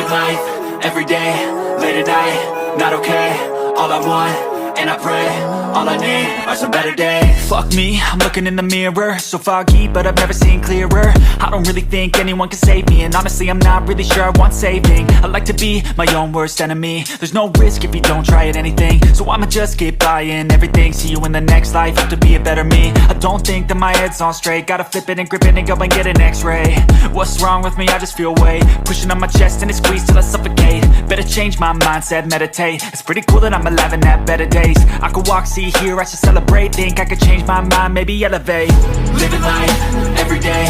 Living life, everyday, late at night, not okay. All I want, and I pray, all I need are some better days. Fuck me, I'm looking in the mirror, so foggy, but I've never seen clearer. I don't really think anyone can save me, and honestly I'm not really sure I want saving. I like to be my own worst enemy. There's no risk if you don't try at anything, so I'ma just keep buying everything. See you in the next life, have to be a better me. I don't think that my head's on straight, gotta flip it and grip it and go and get an x-ray. What's wrong with me? I just feel weight pushing on my chest and it squeezes till I suffocate. Better change my mindset, meditate. It's pretty cool that I'm alive and have better days. I could walk, see, hear, I should celebrate. Think I could change my mind, maybe elevate. Living life, everyday,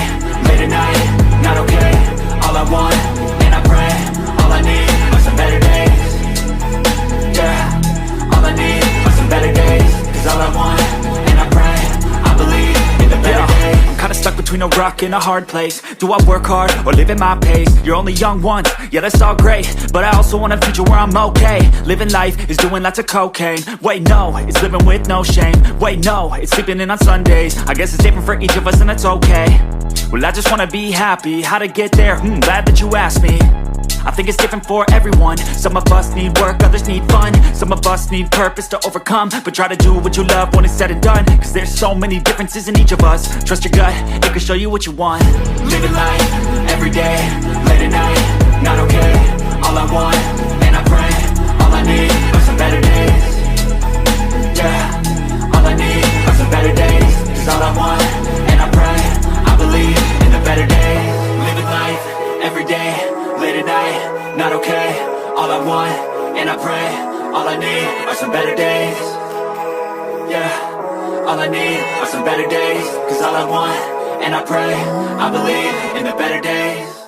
late at night, not okay. All I want, and I pray, all I need are some better days. Yeah, all I need are some better days. Cause all I want, and I pray, I believe in the better days. I'm kinda stuck between a rock and a hard place. Do I work hard or live at my pace? You're only young once, yeah that's all great, but I also want a future where I'm okay. Living life is doing lots of cocaine. Wait no, it's living with no shame. Wait no, it's sleeping in on Sundays. I guess it's different for each of us and that's okay. Well I just wanna be happy, how to get there? Glad that you asked me. I think it's different for everyone. Some of us need work, others need fun. Some of us need purpose to overcome. But try to do what you love when it's said and done. Cause there's so many differences in each of us. Trust your gut, it can show you what you want. Living life, everyday, late at night, not okay. All I want, and I pray, all I need are some better days. Yeah, all I need are some better days. Cause all I want, and I pray, I believe in the better days. Living life, everyday, late at night, not okay. All I want, and I pray, all I need are some better days. Yeah, all I need are some better days. Cause all I want, and I pray, I believe in the better days.